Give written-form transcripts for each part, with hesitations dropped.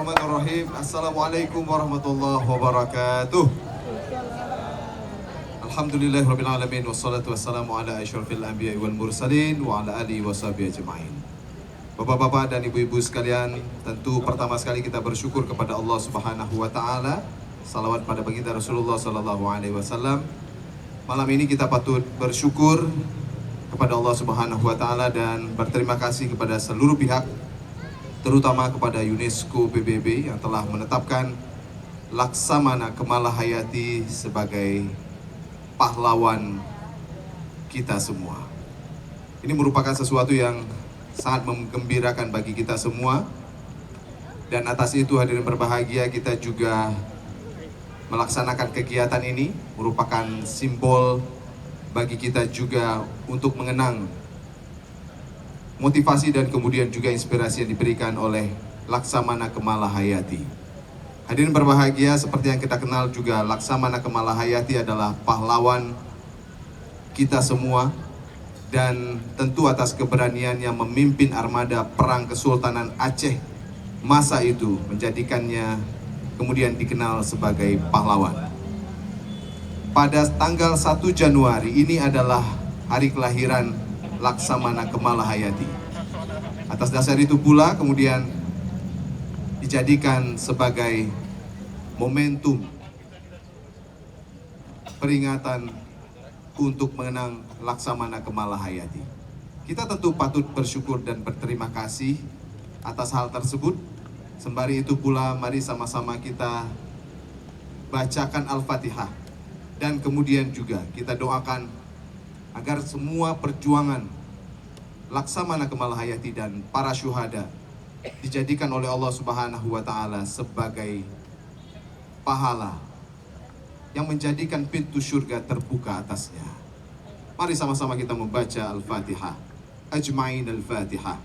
Bismillahirrahmanirrahim. Assalamualaikum warahmatullahi wabarakatuh. Alhamdulillahirabbil alamin wassalatu wassalamu ala asyrafil anbiya'i wal mursalin wa ala alihi washabihi ajmain. Bapak-bapak dan ibu-ibu sekalian, tentu pertama sekali kita bersyukur kepada Allah Subhanahu wa taala. Salawat pada baginda Rasulullah sallallahu alaihi wasallam. Malam ini kita patut bersyukur kepada Allah Subhanahu wa taala dan berterima kasih kepada seluruh pihak, terutama kepada UNESCO PBB yang telah menetapkan Laksamana Kemalahayati sebagai pahlawan kita semua. Ini merupakan sesuatu yang sangat menggembirakan bagi kita semua. Dan atas itu hadirin berbahagia, kita juga melaksanakan kegiatan ini merupakan simbol bagi kita juga untuk mengenang motivasi dan kemudian juga inspirasi yang diberikan oleh Laksamana Kemalahayati. Hadirin berbahagia, seperti yang kita kenal juga, Laksamana Kemalahayati adalah pahlawan kita semua dan tentu atas keberaniannya memimpin armada perang Kesultanan Aceh masa itu menjadikannya kemudian dikenal sebagai pahlawan. Pada tanggal 1 Januari ini adalah hari kelahiran Laksamana Kemalahayati. Atas dasar itu pula kemudian dijadikan sebagai momentum peringatan untuk mengenang Laksamana Kemalahayati. Kita tentu patut bersyukur dan berterima kasih atas hal tersebut. Sembari itu pula mari sama-sama kita bacakan Al-Fatihah dan kemudian juga kita doakan agar semua perjuangan Laksamana Kemalahayati dan para syuhada dijadikan oleh Allah Subhanahu wa taala sebagai pahala yang menjadikan pintu surga terbuka atasnya. Mari sama-sama kita membaca Al-Fatihah. Ajma'in Al-Fatihah.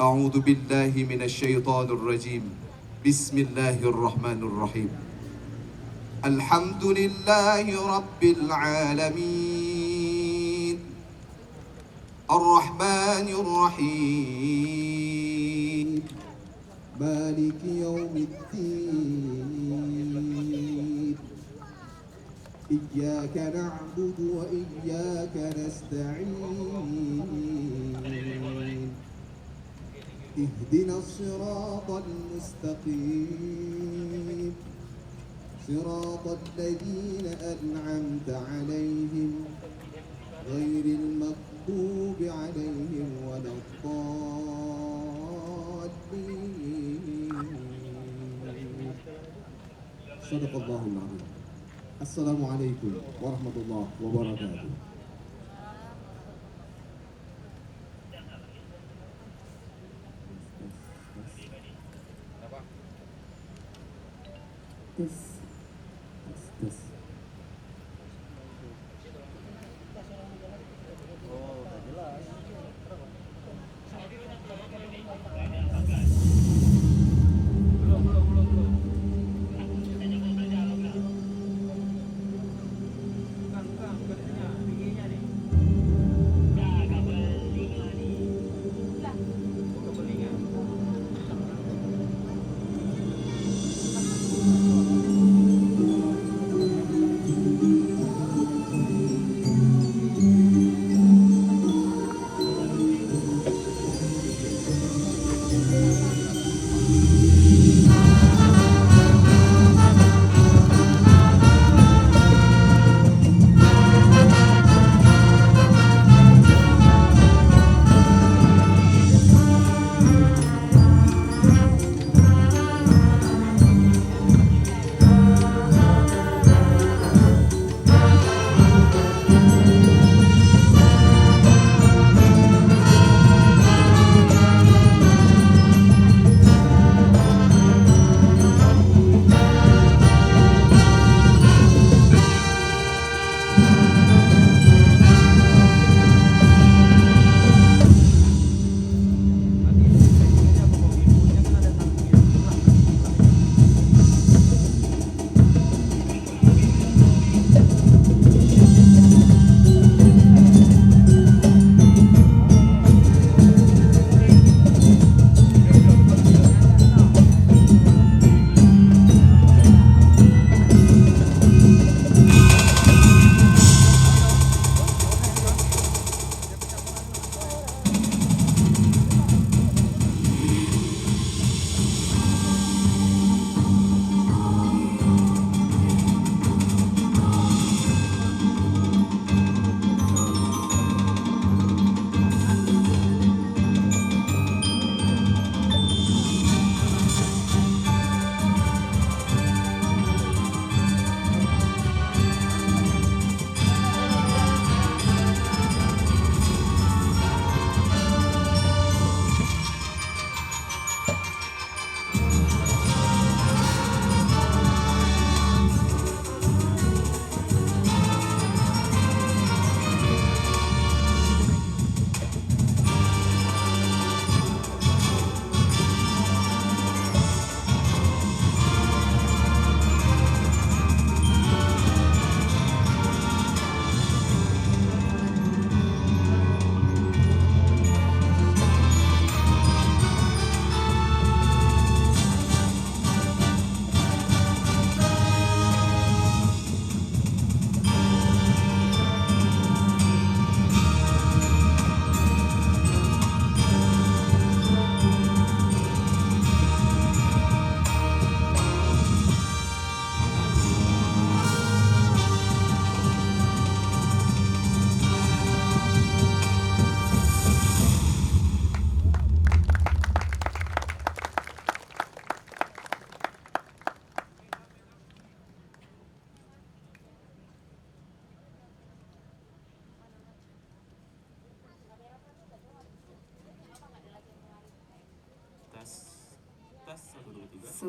A'udzu billahi minasyaitonir rajim. Bismillahirrahmanirrahim. Alhamdulillahi rabbil alamin. Ar-Rahmanir Rahim. Maliki yaumiddin. Iyyaka na'budu wa iyyaka nasta'in. Ihdinas siratal mustaqim. Siratal ladzina an'amta 'alaihim ghairil maghdubi 'alaihim waladdallin. Shadaqallahul 'azim. Assalamualaikum warahmatullahi wabarakatuh.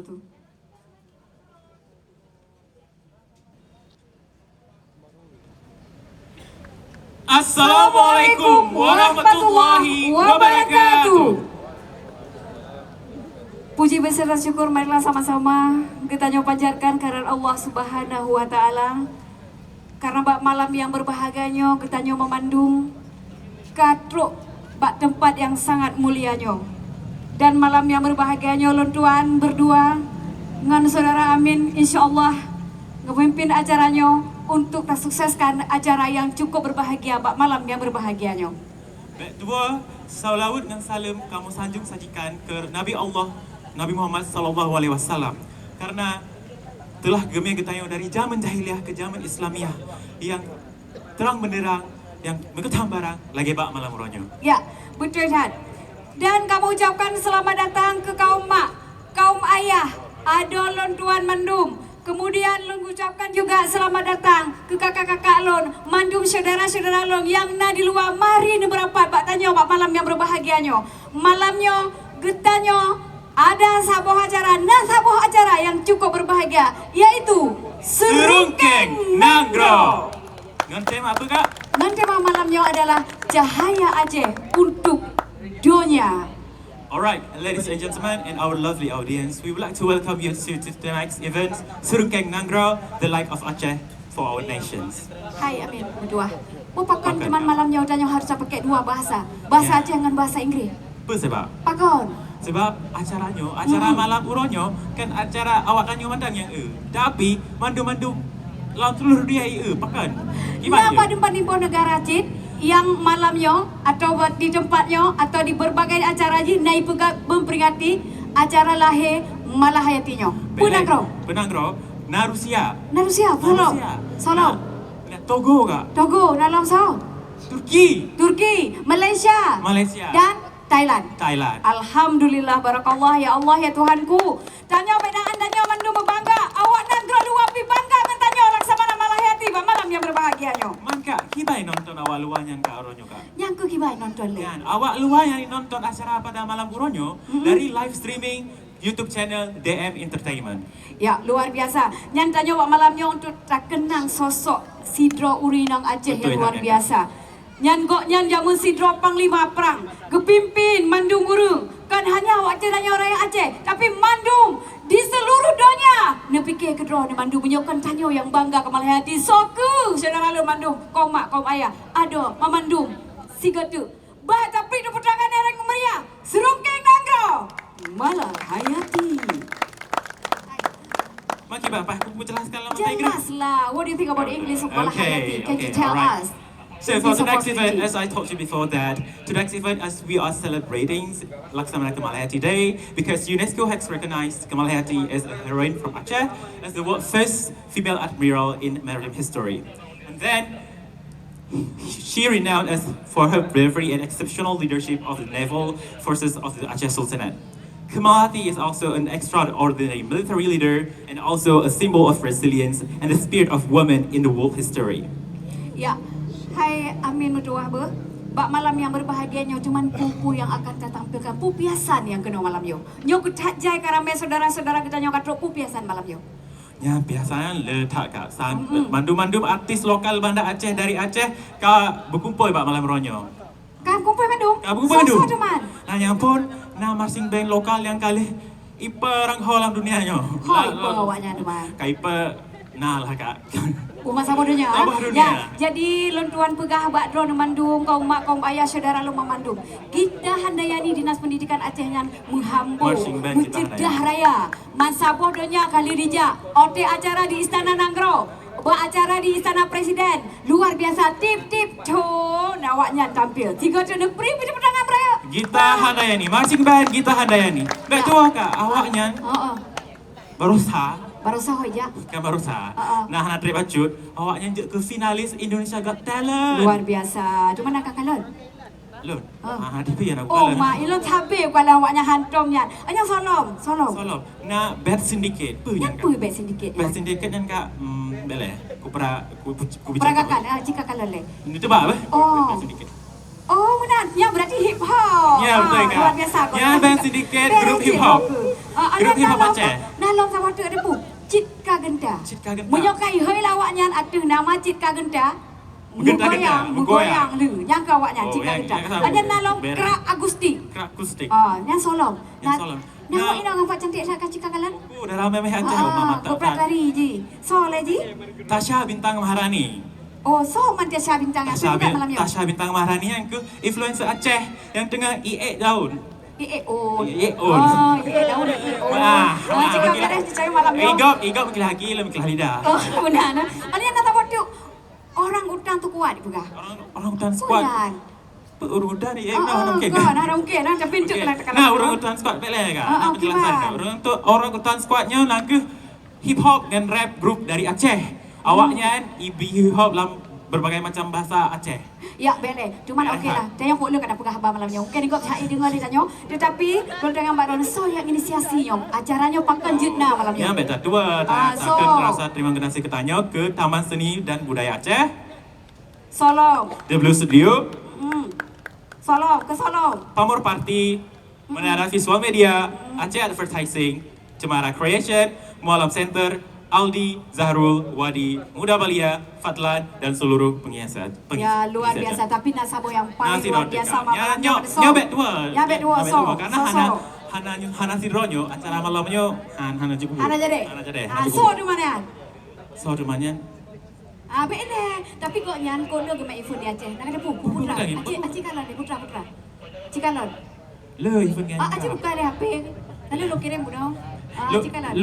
tu. Assalamualaikum warahmatullahi wabarakatuh. Puji beserta syukur marilah sama-sama kita panjatkan karena Allah Subhanahu wa taala. Karena bak malam yang berbahagianya kita memandung katruk bak tempat yang sangat mulianya. Dan malam yang berbahagianya lontuan berdua dengan saudara Amin insyaallah memimpin acaranya untuk tersukseskan acara yang cukup berbahagia bak malam yang berbahagianya. Baik dua, salawat dan salam kamu sanjung sajikan ke Nabi Allah Nabi Muhammad sallallahu alaihi wasallam. Karena telah gemar getayang dari zaman jahiliyah ke zaman Islamiah yang terang benderang, yang mengetang barang lagi bak malam ronyo. Ya, betul Dad. Dan kamu ucapkan selamat datang ke kaum mak, kaum ayah, ada lon tuan mandum. Kemudian lon ucapkan juga selamat datang ke kakak-kakak lon, mandum saudara-saudara lon yang na di luar mari ni berapat bak tanya bak malam yang berbahagianya. Malamnya getanya ada sebuah acara yang cukup berbahagia, yaitu Serungkeng Nanggro. Dengan tema apa kak? Dan tema malamnya adalah Cahaya Aceh untuk Dunia. Alright, ladies and gentlemen, and our lovely audience, we would like to welcome you to tonight's event, Serungkeng Nanggro, the light of Aceh for our nations. Hai Amin, berdua. Bukan Makan, teman ya. malamnya udahnya harus pakai dua bahasa, bahasa Aceh dengan bahasa Inggris. Apa sebab? Pakon. Sebab acara malam uronyo kan acara awakannya mandang yang tapi mandu-mandu laut seluruh dia pakan. Ya, pada tempat negara Cid yang malamnya atau di tempatnya atau di berbagai acara Cid naik memperingati acara lahir Malahayatinya. Penanggro, Narusia. Narusia, Solo. Togo kak? Togo, dalam Sao. Turki, Malaysia. Dan Thailand. Alhamdulillah, barakallah ya Allah ya Tuhanku. Tanya bedaan tanya mandu berbangga. Awak nanggro luar pi bangga tanya laksamana Malahayati malam yang berbahagianya. Maka kibai nonton awak luar yang kak uronyo kak. Yang ku kibai nonton le. Kan, awak luar yang nonton acara pada malam uronyo dari live streaming YouTube channel DM Entertainment. Ya, luar biasa. Yang tanya awak malamnya untuk tak kenang sosok Sidro Urinang Aceh Betul, yang luar ya. biasa. Nyan jamun Sidro Panglima Perang, kepimpin Mandung Urung. Kan hanya awak tanya orang Aceh, tapi Mandung di seluruh dunia. Nepikir kedua ni Mandung menyokan tanya yang bangga ke Malahayati. Soku, saudara lu Mandung, kaum mak, kaum ayah. Ada Mamandung, Sigatu. Bah tapi tu putrakan orang meriah. Serungkeng Nanggro Malahayati. Maki bapak, aku mau jelaskan lama Inggris. Jelaslah. What do you think about English of Malahayati? Can you tell alright. us? So for This tonight's event, opportunity. as I told you before that, tonight's event as we are celebrating Laksamana Kamalahayati Day because UNESCO has recognized Kamalahayati as a heroine from Aceh as the world's first female admiral in maritime history. And then she renowned as for her bravery and exceptional leadership of the naval forces of the Aceh Sultanate. Kamalahayati is also an extraordinary military leader and also a symbol of resilience and the spirit of women in the world history. Ya, hai Amin Mutuah be. Bak malam yang berbahagianya cuman pupu yang akan kita tampilkan, pupiasan yang kena malam yo. Nyo ketat jai karame saudara-saudara kita nyo katrok pupiasan malam yo. Ya biasanya letak kak mandum-mandum artis lokal Banda Aceh dari Aceh kak berkumpul bak malam ronyo. Kan kumpul Mandung? Kak berkumpul mandum. So teman. Nah nyampun, nah marching band lokal yang kali ipa rang holam dunianya. Hoi awaknya teman. Kak ipa nah lah kak. Rumah sama dunia. Sama dunia. Ya, jadi lentuan pegah bak drone Mandung, kaum mak, kaum ayah, saudara lu Mandung. Kita handayani Dinas Pendidikan Aceh yang menghambur, Marching band kita mencedah raya. Mansaboh donya kali rija. Ote acara di Istana Nanggro. Acara di Istana Presiden. Luar biasa. Tip-tip tuh. Nawaknya tampil. Tiga tu negeri pada pedangan raya. Gita Handayani, marching band Gita Handayani. Baik tua kak, awaknya Baru sah ya. kan barusan. Nah, nak trip acut, awaknya je ke finalis Indonesia Got Talent. Luar biasa. Cuma nak kalon. Lun. Di pian aku Oh, kalah. mak, ilon tabe kalau awaknya hantomnya. Anya solom. Solom. Nah, Bad Syndicate. Yang Apa bet sedikit? Bad Syndicate yang kak, boleh. Ku bicara. Peragakan, jika kalon le. Ini tu apa? Oh. Bad Syndicate. Oh, benar. Ya berarti hip hop. Ya, betul, Kak. Luar biasa. Ya, band sindiket grup hip hop. Grup hip hop Aceh. Nalong sama tu ada pu. Citka Genta. Citka Genta. Menyokai hei lawaknya ada nama Citka Genta. Menggenta-genta, Menggoyang lu. Yang kawaknya Oh, Citka yang- Genta. yang sama. Ada nalong Beres. Krak Agusti. Kerak akustik. Yang solong. Yang solong. Nama Nah. ini orang pak cantik saya Cika Kalan. Dah ramai meh Aceh. Mama tak. Beberapa hari ji. Soleh ji. Tasha Bintang Maharani. Oh, so Mantiasya Bintang yang Tasha, sudah malamnya. Tasha Bintang Maharani yang ke influencer Aceh yang tengah IE daun. IEO. IEO. Oh, IE daun IEO. Cika beres dicari malamnya. Igop mikir lagi, mikir lidah. Oh, benar. Ada yang kata waktu orang utang tu kuat juga. Orang hutan squad. Kuat. Orang hutan ni, Oh, mungkin. kan, ada mungkin, ada pintu Okay. lah tekan. Nah, orang hutan squad boleh kan? Nak okey, penjelasan Bang. kan? Orang hutan squadnya lagu hip hop dan rap group dari Aceh. Awaknya ibi hip hop dalam berbagai macam bahasa Aceh. Ya, boleh. Cuman okey lah. Tanya kok lu kena pegah abang malamnya. Mungkin kau cari dengar dia tanya. Tetapi kalau dengan Mbak Dona so yang inisiasinya, acaranya pakan jutna malamnya. Ya, betul tua. so- Akan rasa terima kasih ketanya ke Taman Seni dan Budaya Aceh, Solo. The Blue Studio, Solo, ke Solo. Pamor Party, Menara Visual Media, Aceh Advertising, Cemara Creation, Mualam Center, Aldi, Zahrul, Wadi, Muda Balia, Fadlan, dan seluruh penghiasan. Ya, luar biasa. Tapi nasabo yang paling luar biasa malamnya pada so. Nyobet dua. Nyobet dua, so. Karena So, so. Hana Sidronyo, acara malamnya Hana Juku. Ana jadi. Hana jadi. So di mana? So rumahnya. Bene. Tapi kok nyan kono ke mai iPhone di Aceh. Nak ada putra. Bukan, Aceh kalan ni putra. Cikalon. Le, event kan. Aceh buka ada HP. Lalu lo kirim budak. Lo, Aceh kalan.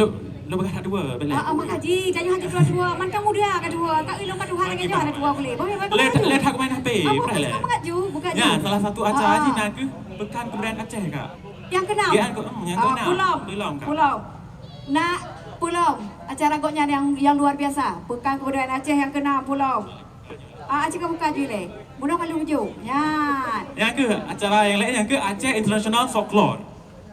lo berkata dua, betul. Mak haji, jangan haji dua-dua. Mantang muda kedua. Kak ilmu kedua lagi dia ada dua boleh. Boleh Le tak main HP, Apa boleh. kamu ngaju? Buka Ya, salah satu acara ni nak ke pekan kebudayaan Aceh kak. Yang kenal. Yang keenam. Pulau. Kak. Pulau. Nak pulau. Acara goknya yang luar biasa. Pekan kebudayaan Aceh yang kena pulau. Aceh kamu buka je le. Mudah paling hujung. Ya. Yang ke acara yang lain yang ke Aceh International Folklore.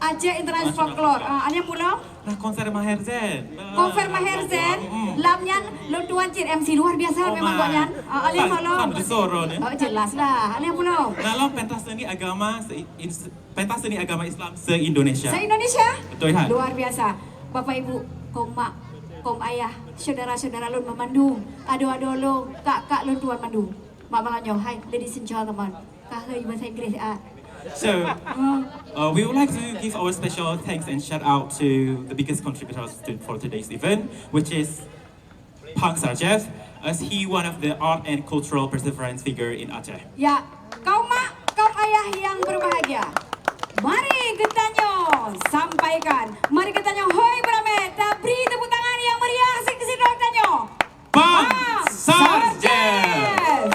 Aceh International Folklore. Ada pulau. Nah konser Maher Zen. Konfer Maher Zen. Lamnya lo tuan cik MC luar biasa memang goknya. Ada pulau. Kan besoro ni. Oh jelas lah. Ada pulau. Dalam pentas seni agama pentas seni agama Islam se-Indonesia. Se-Indonesia? Betul kan? Luar biasa. Bapak Ibu, kom mak, kom ayah, saudara-saudara lun memandung. Ado-ado lo, kak-kak lun tuan mandung. Mak malanyo, hi, ladies and gentlemen. Kahai bahasa Inggris. So, we would like to give our special thanks and shout out to the biggest contributors for today's event, which is Pang Sarjev, as he one of the art and cultural perseverance figure in Aceh. Ya, kaum mak, kaum ayah yang berbahagia. Mari kita sampaikan. Mari kita hoi beramai. Beri tepuk tangan yang meriah. Sing-sing tanyo. Pang Sarjev!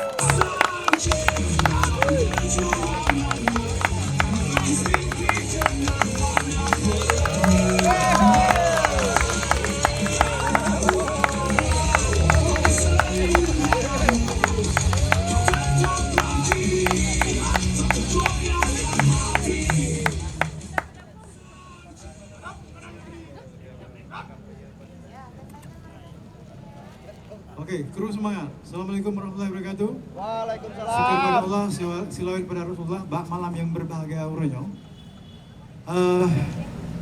Oke, kru semangat. Assalamualaikum warahmatullahi wabarakatuh. Waalaikumsalam. Syukur kepada Allah, silawat pada Rasulullah. Bak malam yang berbahagia uranyo.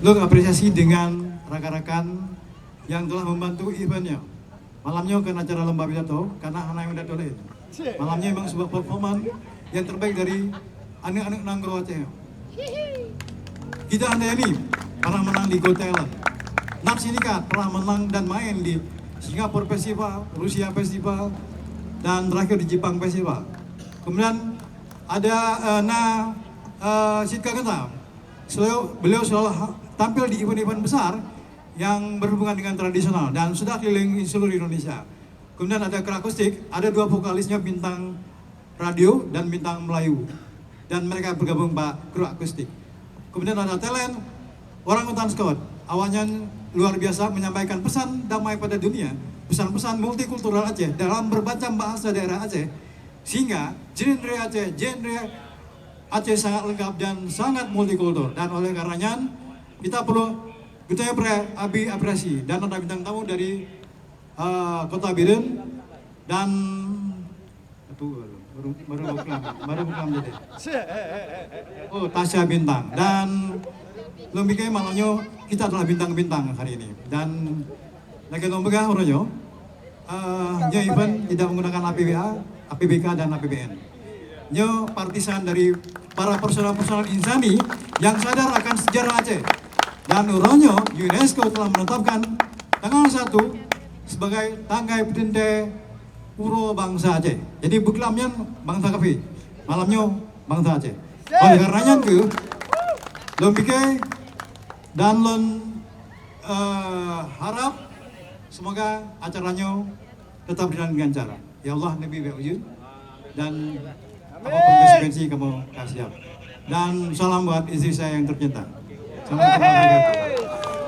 Lo apresiasi dengan rakan-rakan yang telah membantu eventnya. Malamnya kan acara lomba pidato, karena anak yang udah toleh. Malamnya memang sebuah performan yang terbaik dari anak-anak Nanggro Aceh. Kita anda ini pernah menang di Got Talent. Nats ini kan pernah menang dan main di Singapura Festival, Rusia Festival, dan terakhir di Jepang Festival. Kemudian ada Sitka Genta. Beliau selalu tampil di event-event besar yang berhubungan dengan tradisional dan sudah keliling di seluruh Indonesia. Kemudian ada Krak Akustik, ada dua vokalisnya bintang radio dan bintang Melayu. Dan mereka bergabung Pak Krak Akustik. Kemudian ada talent orang hutan Scout. Awalnya luar biasa menyampaikan pesan damai pada dunia, pesan-pesan multikultural Aceh dalam bermacam bahasa daerah Aceh, sehingga genre Aceh sangat lengkap dan sangat multikultur. Dan oleh karenanya kita perlu apresiasi dan ada bintang tamu dari Kota Biren dan baru buklam jadi. Oh, Tasya Bintang. Dan lebih kayak malamnya kita adalah bintang-bintang hari ini. Dan lagi lombega orangnya, event tidak menggunakan APBA, APBK dan APBN. Nyo partisan dari para personal-personal insani yang sadar akan sejarah Aceh. Dan orangnya UNESCO telah menetapkan tanggal 1 sebagai tanggai pedente Puro Bangsa Aceh. Jadi buklamnya Bangsa Kafi, malamnya Bangsa Aceh. Oleh karenanya ke Lompike dan Lon harap semoga acaranya tetap berjalan dengan cara. Ya Allah, Nabi Wujud dan apapun konsekuensi kamu kasih siap. Dan salam buat istri saya yang tercinta. Assalamualaikum warahmatullahi wabarakatuh.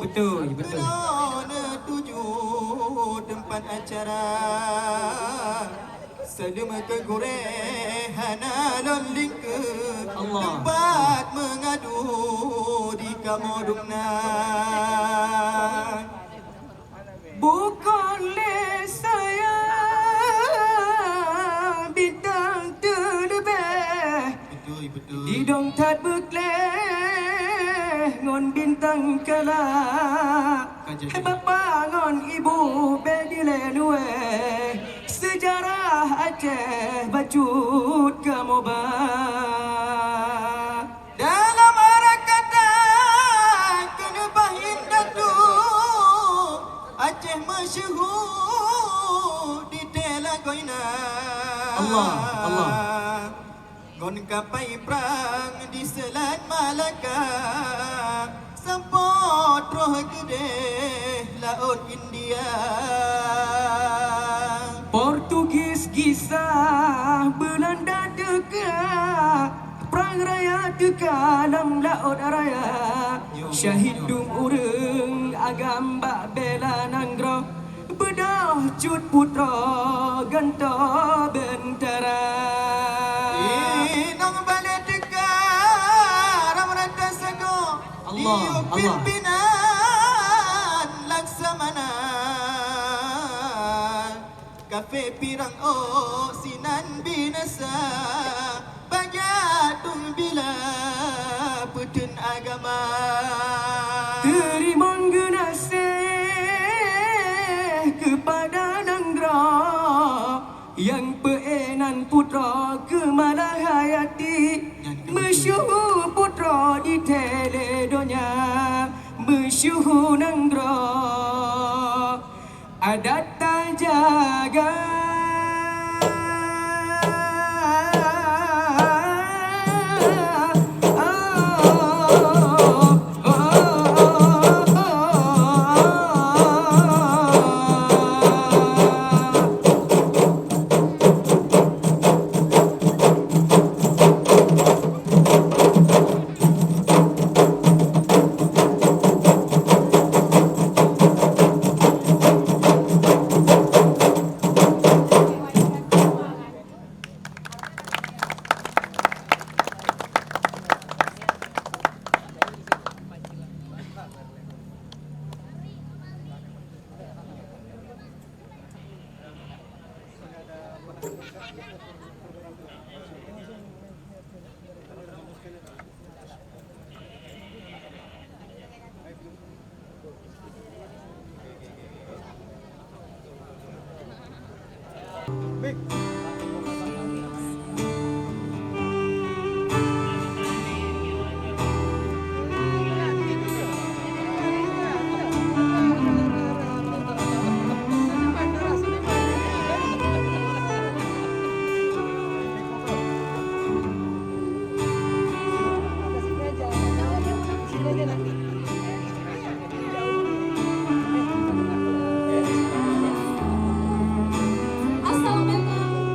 Betul, betul. Tujuh tempat acara Salim ke Gorehana Lolling ke tempat mengadu di Kamodumna. Bukanlah saya bintang terlebih di dongtat bekleh ngon bintang kala bapa ngon ibu bedile nuwe sejarah Aceh bacut kamu ba dalam arah kata kena bahin datu Aceh masyhur di tela goina Allah gon kapai perang di Selat Malaka sempot roh gede laut India Portugis kisah Belanda dekat perang raya dekat dalam laut raya syahid dum urang agam bak bela nanggro bedah cut putra ganta bentara nang balik dekat ramrata sago Allah pimpinan Laksamana kafe pirang oh sinan binasa bajatung bila putun agama. Terima kasih kepada Nangra yang peenan putra kemana hayati, masyhur putra di teledonya, masyhur Nangra adat terjaga. Assalamualaikum.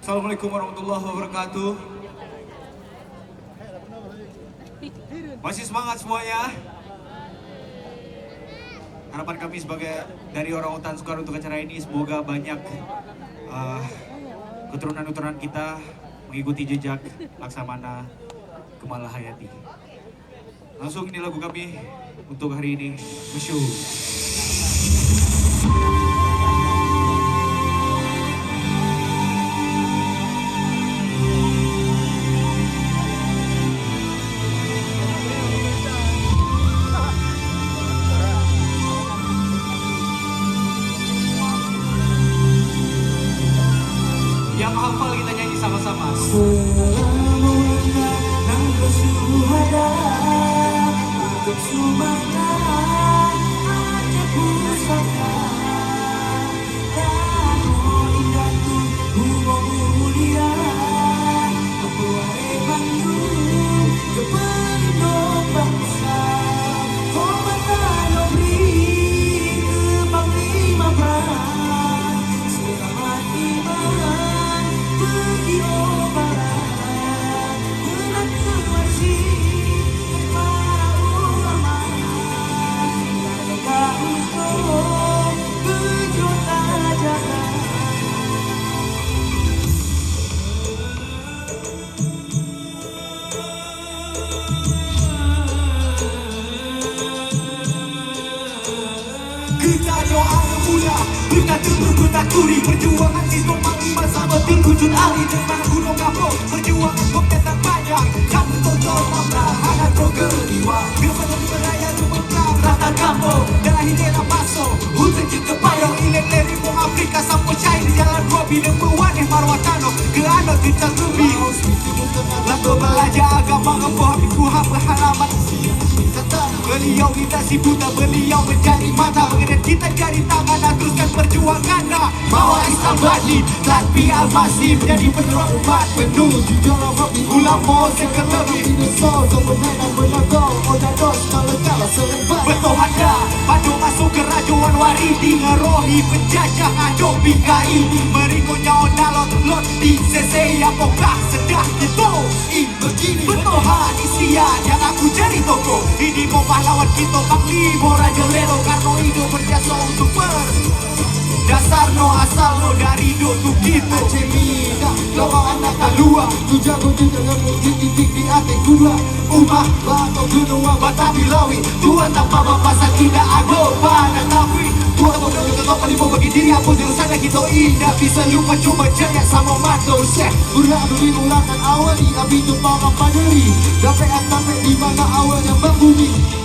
Assalamualaikum warahmatullahi wabarakatuh. Masih semangat semuanya? Harapan kami sebagai dari orang utan Soekarno untuk acara ini, semoga banyak keturunan-keturunan kita mengikuti jejak Laksamana Kemalahayati. Langsung ini lagu kami untuk hari ini, Masyhur. Yang hafal kita nyanyi sama-sama. Selamanya nang bersuhada untuk sumangan ada pusaka dan indah tu bunga mulia membuai Bandung kepelindung bangsa hormatan negeri ke Panglima Perang selamat iman pergi barat menantu masih para ulama jaga untuk berjuta jaga. Kita doa mulia, kita tunggu kita kuri perjuangan di Tomang Lima sama Tingkujun Ali dengan Gunung Kapok perjuangan komentar panjang kamu tonton nampak anak progresiwa kepada beraya kemenang rata kampung dan hidera paso hutan kita payung ilet dari Pung Afrika sampai China di jalan dua bilang berwanih marwatano ke anak kita tubi lalu belajar agama ngepoh biku hamba halaman beliau kita si buta, beliau menjadi mata mengenai kita jadi tangan dan teruskan perjuangan bawa Islam badi tapi al-masih menjadi penerang umat menuju jalan ulama sekelebih risau Kebenaran menogol Odados kalau kalah selebar Bertohanda Padu masuk ke rajuan waridi Ngerohi penjajah ngado PKI Meringo nyawa nalot lot di CC Apakah sedah gitu begini bertohan isian yang aku jadi toko Ini mau pahlawan kita panglima Raja Lero Karno hidup berjasa untuk dasar no asal no dari hidup tuh kita Cemina lawan anak kalua Tu jago dengan titik di hati gua Umah bato gunung batabi lawi Tuan tanpa bapasan tidak ago pada tapi Tuan bodoh tetap paling bagi diri aku jurusannya kita indah Bisa lupa coba jaya sama mato Syekh Ulah beri ulangan awali Abi tu para paderi Dapat sampai di mana awalnya berbumi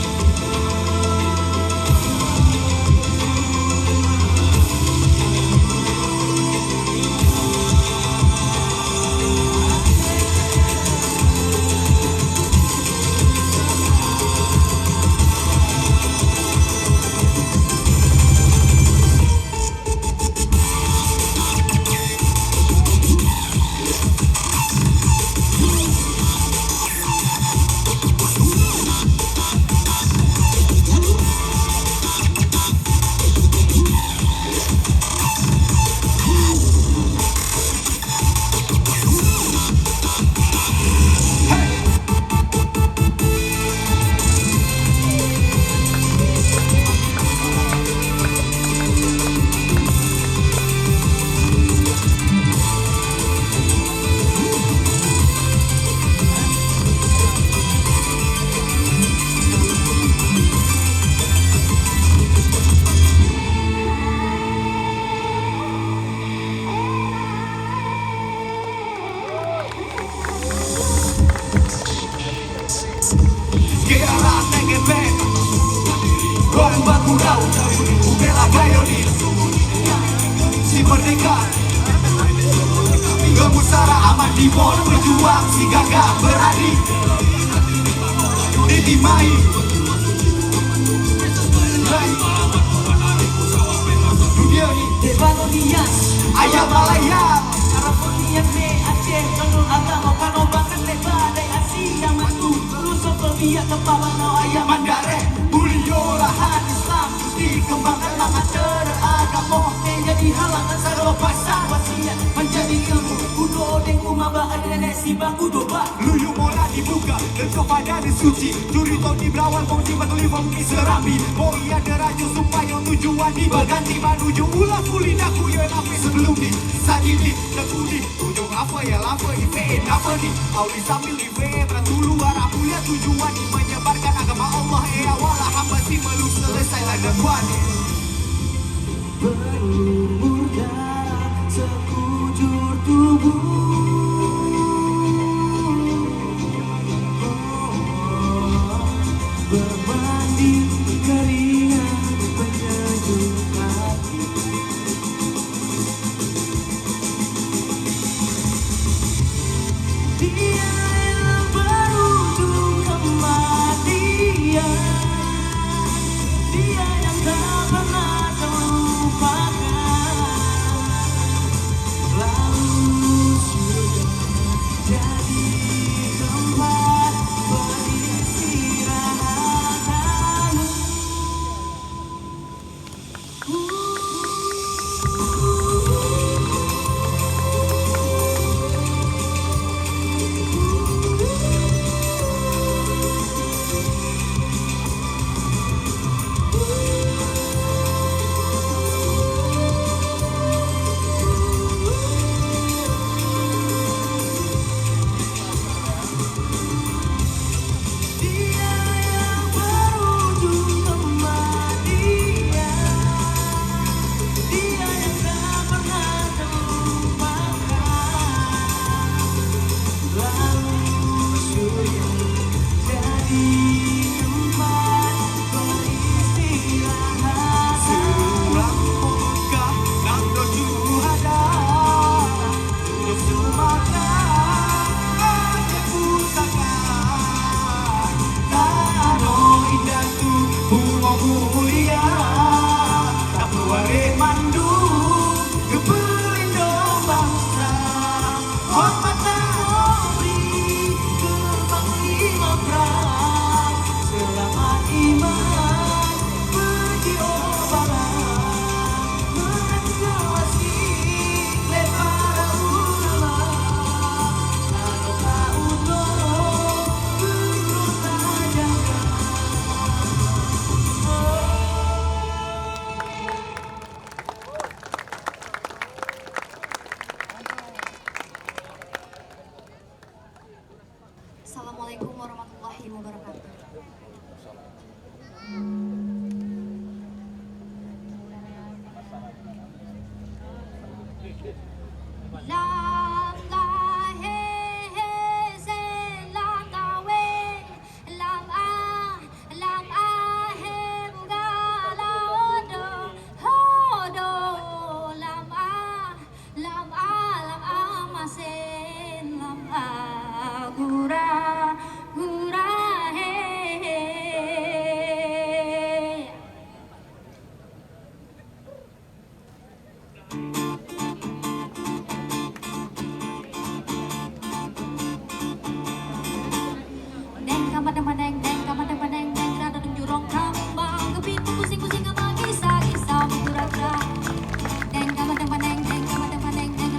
Bela Gayoni Si Merdeka Gemusara aman di mall Berjuang si gagah berani Ditimai Dunia ni Debanonias Ayam Malaya Araponian me Aceh Nonul agama Kano bahkan lebar Dari Asia Mantu Lusuk kebiak kepala no ayam Mandare Buliolahan Islam dikembangkan lama teragama menjadi halangan sarwa pasar wasiat menjadi ilmu kudo deng umaba ada nenek si bangku doba Luyu mola dibuka Lencok pada disuci Curito di berawal Mau di batu lima mungkin serambi Mau iya deraja supaya tujuan di berganti menuju ulah kulidaku yang apa sebelum di Sajidi tekuni Ujung apa ya lapa di ven apa di Auli sambil di ven Beratulu arah mulia tujuan di menyebarkan agama Allah wala hamba si meluk selesai ladang wani berumur darah sekujur tubuh berbanding keringat penyejuk hati dia yang berujung kematian dia yang tak pernah terlupakan lalu sudah jadi tempat peristirahatan dia yang berujung kematian dia yang tak pernah terlupakan lalu sudah jadi tempat peristirahatan Seorang Mekah Nang doju hada Untuk Sumatera Aceh pusaka Tano indah tu Bunga mulia Tak puare mandu Kepelindung bangsa Hormat Polri ke Panglima wabarakatuh. Lam la he he se lam la we lam a he buga la do lam a ma sen lam a gura he Deng kamadeng deng rada deng jurong kambang kebit pusing-pusing sama kisah-kisah mengura-gura deng kamadeng deng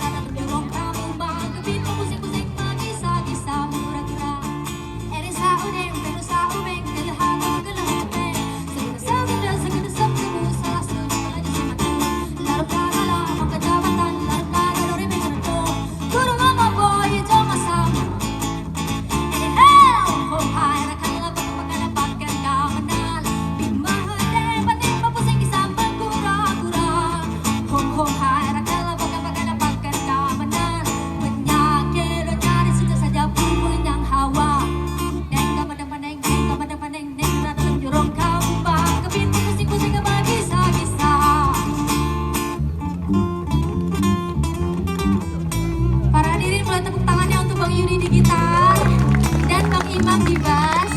rada deng jurong kambang kebit pusing-pusing sama kisah-kisah mengura-gura eri saudeng pedo saubeng gelah segede sebu salah setuju lagi sematu lalu kagala maka jabatan lalu kagala dori mengerto guru mama boy joma sama Para hadirin boleh tepuk tangannya untuk Bang Yudi di gitar dan Bang Imam di bass.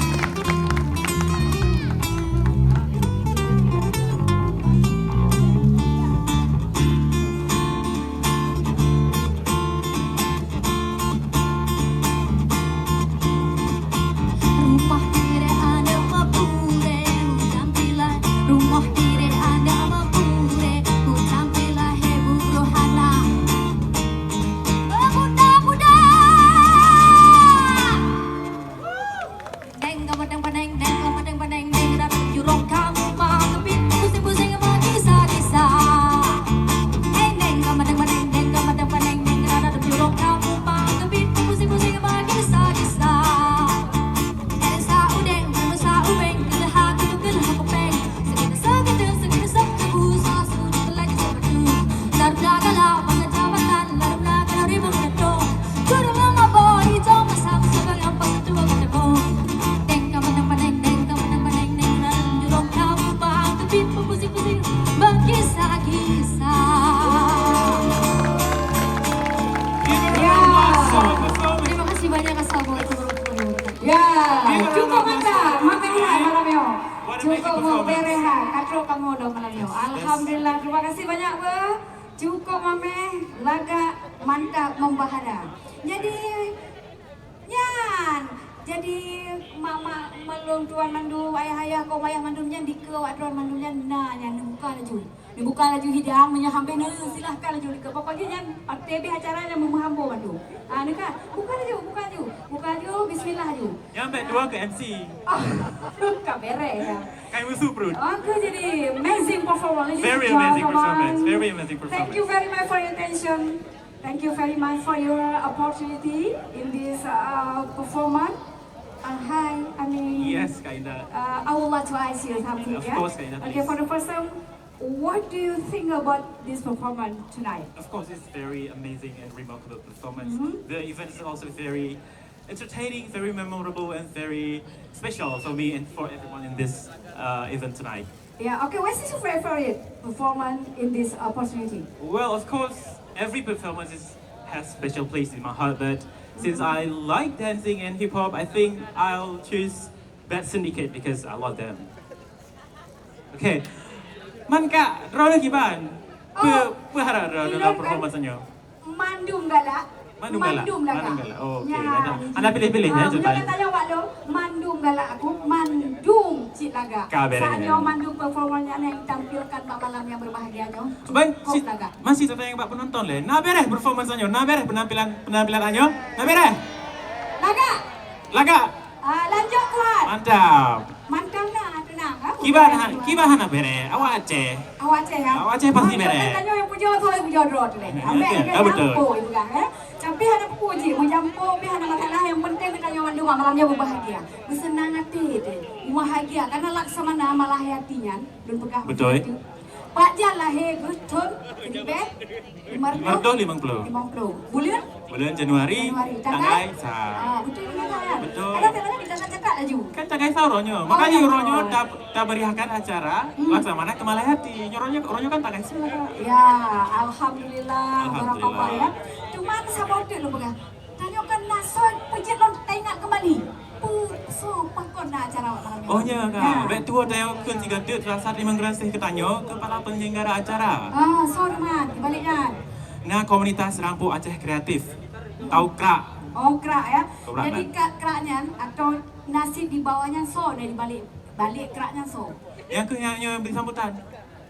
Rumah dire ada mapure ku tampilan rumah dire ada mapure ku tampilan hebu rohana muda-muda deng kamadeng deng rada jurong kambang kebit pusing-pusing sama kisah-kisah deng kamadeng deng rada jurong kambang kebit pusing-pusing sama kisah-kisah eri saudeng pedo saubeng gelah kepeng segede sebu salah setuju lagi sebedu lalu gala maka jabatan lalu gala di mengerto guru mama boy joma sama sebagai ampas kedua ketemu deng kamadeng rada jurong kambang kebit pusing-pusing berkisah-kisah. Ya, Selamat performance. terima kasih banyak. Assalamualaikum warahmatullahi wabarakatuh. Ya, cukup mantap, mapereha malamyo. Cukup mapereha, katro kamu dong malamyo. Alhamdulillah, terima kasih banyak be. Cukup mame, laga mantap membahana. Jadi, nyan. Jadi mama melung tuan mandu ayah kau ayah mandunya di ke tuan mandunya nah nyan dibuka laju hidang menyahampe silahkan laju ke pokoknya nyan TV acaranya memuhambo mandu nika buka laju bismillah laju Nyampe dua ke MC. kabere ya Kayak musuh perut. oke jadi amazing performance ladies and Very amazing gentlemen. performance. Very amazing Thank you performance. very much for your attention. Thank you very much for your opportunity in this performance. Hi, I mean. Yes, kinda. I would like to ask you something. Of yeah? course, Kaina, Okay, please. for the first time, what do you think about this performance tonight? Of course, it's very amazing and remarkable performance. Mm-hmm. The event is also very entertaining, very memorable, and very special for me and for everyone in this event tonight. Yeah. Okay. What is your favorite performance in this opportunity? Well, of course, every performance has special place in my heart, but since I like dancing and hip hop, I think I'll choose Bad Syndicate because I love them. Okay, man kak, rada gimana? Berharap dalam performance-nya. Mandum galak. Mandum galak. Mandum galak. Oh, okay. Anda pilih-pilih ya Bila ceritanya. tanya wak lo, mandum galak aku, mandum cik laga. Kabel ini. Saatnya mandum performanya yang ditampilkan mak malam yang berbahagianya. Bang, laga. masih saya yang pak penonton le. Nah beres performance-nya, nah beres penampilan anyo, nah beres. Laga. Laga, Lanjut tuan. mantap. Mantap nak, tenang. Kibahan apa bere? Awak Aceh. Awak Aceh ya? Awak Aceh pasti Kan beres. tanya yang puja tu yang puja drone ni. Ambek Okey, kan betul. jampo ibu kan. Tapi ada puji, mau jampo, tapi ada masalah yang penting kita nyaman dua malamnya berbahagia. Bersenang hati tu. Bahagia karena laksamana malah hatinya dan pegah. Betul. Pak Jan lahir Gutun, Kedibet, Mardoh 50. 50. Bulan? Bulan Januari, tanggal sa. Betul kan? Betul. Ada tengah kita cakap laju. Kan tanggal sa ronyo. Makanya ronyo tak beriakan acara laksamana kemalai hati. Ronyo kan tanggal sa. Ya, alhamdulillah, Alhamdulillah. berapa ya. Cuma sabot tu lu pegang. Tanyakan nasol pujit lon tengok kembali. So, pakon dah acara malam ni. Oh nya ka. Bet tua tayo kun 3 deut rasa 5 grasih ketanyo kepala penyelenggara acara. So teman, kebaliknya. Nah, komunitas Rampu Aceh Kreatif. Tahu krak. Oh, kerak ya. Kerak, Jadi keraknya atau nasi di bawahnya so dari balik keraknya so. Yang yang beri sambutan.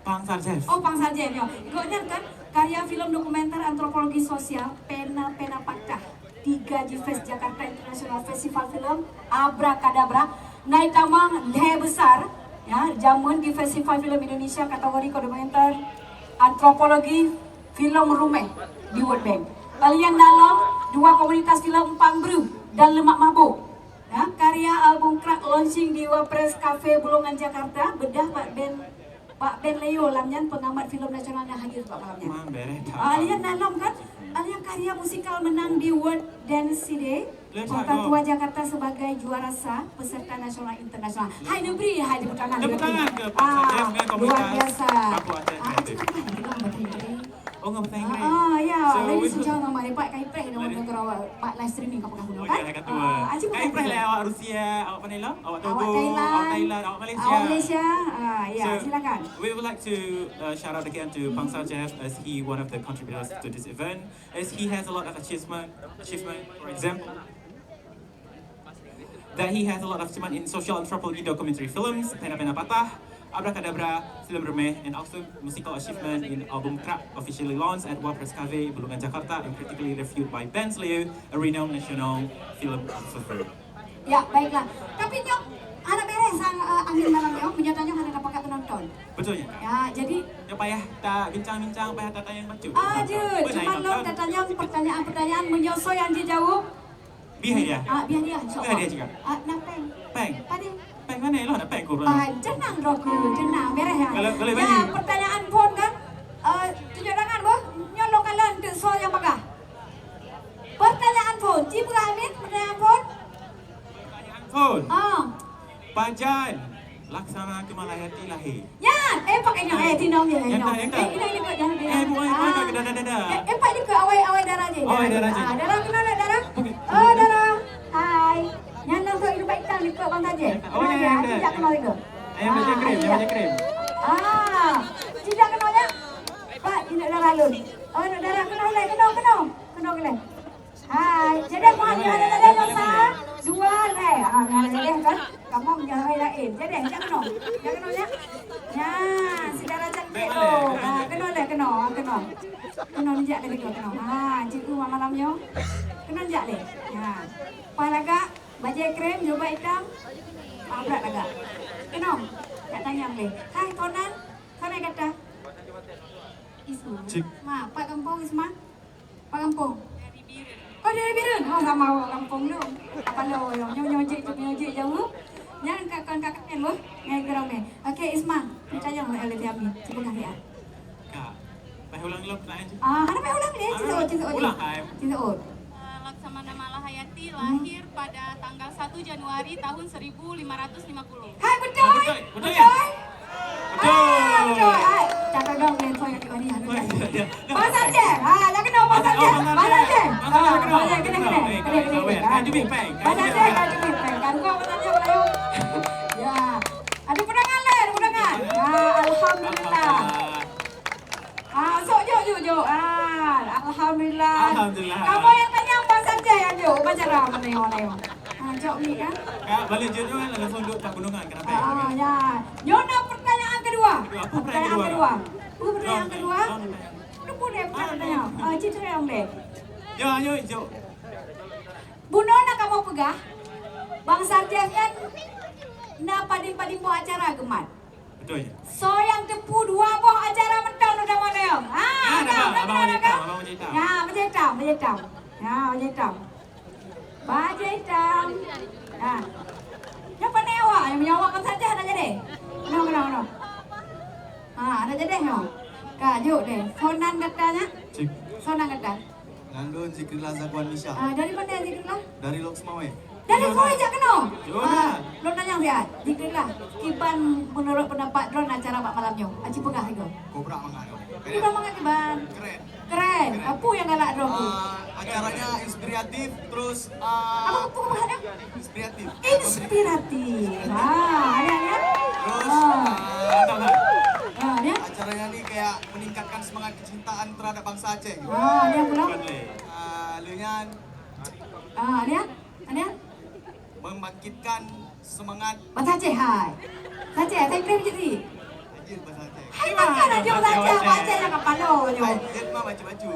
Pang Sarjef. Oh, Pang Sarjen yo. Ikutnya kan karya film dokumenter antropologi sosial Pena-Pena Fakta 3 G-Fest Jakarta International Festival Film Abrakadabra naik tamang leh besar ya jamun di Festival Film Indonesia kategori dokumenter antropologi film rumeh di World Bank. Kalian dalam 2 komunitas film Pangbru dan Lemak Mabuk. Ya, karya album Krak launching di Wapres Cafe Bulungan Jakarta bedah Pak Ben Leo lamnyan pengamat film nasional yang hadir Pak malamnya. Bereh tak. Alian dalam kan, alian karya musikal menang di World Dance Day. Lihat, Kota oh. Tua Jakarta sebagai juara sah peserta nasional internasional. Hai Nebri, hai tepuk tangan. Tepuk tangan ke Pak Sarjef dengan luar komunitas biasa. Rampu Aceh Kreatif. Oh, nggak bertanya Inggeris. Ya, So, ladies and we- gentlemen, mari Pak Kai Preh nama negara awak, Pak live streaming kapag Oh, kan? ya, kata Aji Kau pernah lah awak Rusia, awak Manila, awak Togo, Awak Thailand, awak Thailand, awak Malaysia. Awak Malaysia. Ya, So, silakan. We would like to shout out again to Pang Sarjef as he one of the contributors to this event, as he has a lot of achievement. For example, that he has a lot of achievement in social anthropology documentary films, Pena-Pena Patah, Abrakadabra, Film Remeh, and also musical achievement in album Krak, officially launched at Wapres Cafe, Bulungan, Jakarta, and critically reviewed by Ben Sleu, a renowned national film photographer. Ya, baiklah. Tapi nyok, anak beres sang angin malam nyok, menyatanya ada dapat penonton. Betulnya? Ya, jadi Ya payah tak bincang-bincang, payah tak tanya baca. aja, cuma lo datanya pertanyaan-pertanyaan menyosoi yang dijawab. Biar dia. Biar dia, insyaAllah. Biar dia juga. Napeng. Peng. Padi. Peng mana lo nak peng kurang? Jenang roku, jenang, beres ya. Kalau Ya, bagi. pertanyaan pun kan, tunjuk tangan boh, nyolong kalian ke soal yang bagah. Pertanyaan pun, Cipu Hamid, pertanyaan pun. Phone. Ah, Pajan. Laksana Kemalayati lahir. ya, pakainya, tinong dia, tinong. Yang tak. Ini ikut jangan bilang. Bukan, dah. Pak ini ke awai darah je. Awai darah je. Darah kenal tak darah? Oh, darah. Hai. Yang nak hidup baik tak ikut bang saja. Oh, ya. Tidak kenal itu. Ayam baca krim, ayam baca krim. Tidak kenalnya. Pak, ini darah lun. Oh, nak darah kenal leh, kenal leh. Hai. Jadi mau ada dosa. Dua leh. Leh kan. Kamu jangan lain. Jadi jangan kenal. Jangan kenalnya. Ya, si darah cantik tu. Kenal leh, kenal. Kenal ni jak leh kenal. Cikgu malamnya. Kenal jak leh. Ya. Palaga, baju krem, jubah hitam. Berat agak. Kenal. Tak tanya leh. Hai, Konan. Konan kata. Isma. Cik. Ma, Pak Kampung Isma. Pak Kampung. Oh, dari Birun. Oh, sama awak kampung lu. Apa lo? Nyojik jauh. Jangan kakak kan lu. Ngai gerong ni. Okey, Isma. Percaya lah oleh Tiami. Cuba kali ya. Kak. Payah ulang pertanyaan je. Ada apa ulang ni? Cinta Ulang, Hai. Laksamana Malahayati lahir pada tanggal 1 Januari tahun 1550. Hai, betul. Betul ya? Betul. Betul. Hai, cakap dong yang kau yang ni. Ya. Pasal je. Jangan kenal pasal je. Pasal je. Kena. Kaji peng. Pasal je, kaji peng. Kan kau pasal je Melayu. Ya. Ada pedangan lah, ada pedangan. Alhamdulillah. Sok jom. Alhamdulillah. Alhamdulillah. Kamu yang tanya pasal je yang jom. Baca lah mana. Jom ni kan. Kak, balik je tu kan langsung duduk tak gunungan kenapa? Ya. Nyona pertanyaan kedua. Apa pertanyaan kedua? Pertanyaan kedua. Lu boleh bertanya. Cerita yang deh. Jo. Buno nak kamu pegah. Bang Sarjef kan na padim-padim buat acara gemat. Betul ya? So yang tepu dua buah acara mentang udah mana ya? Ada, abang baju hitam. Ya, baju hitam. Ya, baju hitam. Baju hitam. Ya. Yang pandai awak, yang menyawakan saja ada jadi. No. Ada jadi no. Kajuk deh. Sonan katanya. Cik. Sonan kata. Ngandun Zikrillah Zakwan Nisha Dari mana Zikrillah? dari Loksmawe. Dari kau aja kena. Jodoh. Lo nanya dia, Zikrillah. Kiban menurut pendapat Ron acara Pak malamnya. Aci pegah itu. Kobra mangano. Udah banget Kiban. Keren. Apa yang galak Ron tu? Acaranya inspiratif terus Apa bahannya? inspiratif. Inspiratif. Ada. Terus Mantap lah. Dia. acaranya nih kayak meningkatkan semangat kecintaan terhadap bangsa Aceh gitu. Dia pulang. Boleh. Lengan Dia. membangkitkan semangat Bahasa Aceh hai. Aceh, saya krem je ni. anjir bahasa Aceh. Hai makan aja bahasa Aceh, bahasa Aceh yang kepala je. Dia mah baju-baju.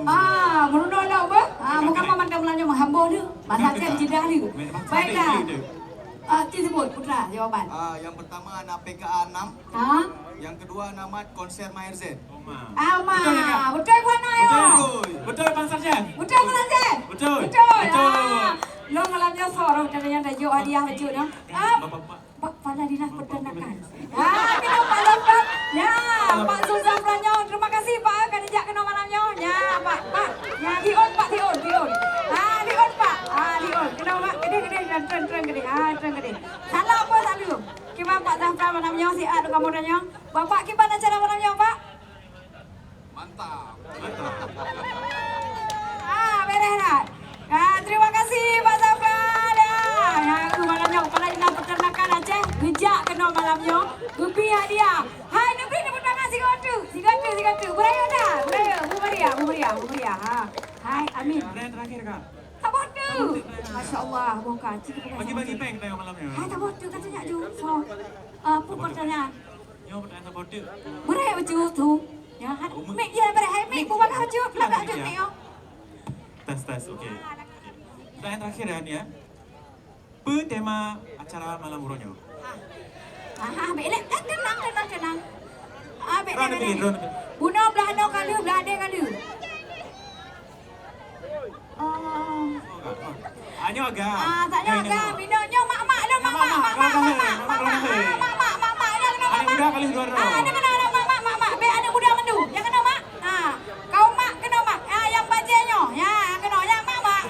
Meruno nak apa? Muka paman kamu lanjut menghamba dia. Bahasa Aceh jidah dia. Baiklah. Disebut putra jawaban. Yang pertama anak PKA 6, Ha? yang kedua nama konser Maher Z. Oma. Ama. Betul ya, Kak? Betul kau nak yo. Betul Bang Sarjan? Betul Abang Aceh? Betul. Betul. Betul. Lo malamnya sorong katanya tajuk hadiah baju dah. Bapak-bapak. Kepala Dinas Peternakan. Kena Pak Lambang. Ya, Pak Zuzan Pranyo. Terima kasih Pak kerja kena malamnya. Ya, Pak. Ya, dion Pak, dion. Dion Pak. Dion. Kena Pak. Gede dan tren gede. Tren gede. Salah apa selalu? Kiban Pak Zafran malamnya si A kamu nanya. Bapak kiban acara malamnya Pak? Mantap. Beres dah. Terima kasih Pak Zafran. Ya, malamnya Kepala Dinas Peternakan Aceh gejak kena malamnya. Gupi hadiah. Hai, negeri ni pertama si gotu. Beraya dah. Bu Maria. Hai, amin. Brand terakhir Kak. Tak bodoh. Masya-Allah, buka. Bagi-bagi peng tengok malamnya. Hai, tak bodoh katanya ju. So, apa pertanyaan? Yo pertanyaan sabotnya. Beraya baju tu. Ya, mik dia beraya mik bu bakal baju. Belakang baju mik yo. Tes, okey. Pertanyaan terakhir ya, Nia. Apa tema acara malam buronyo? Belak. Tenang. Ron pilih. Buna belah ano kalu, belah ade kalu. Hanya agak. Taknya agak. Minoknya mak-mak dah, mak-mak. Anak muda kali dua orang. Ada kena ada mak. Be anak muda mendu. Yang kena mak. Kau mak kena mak. Yang bajanya. Ya, kena ya mak.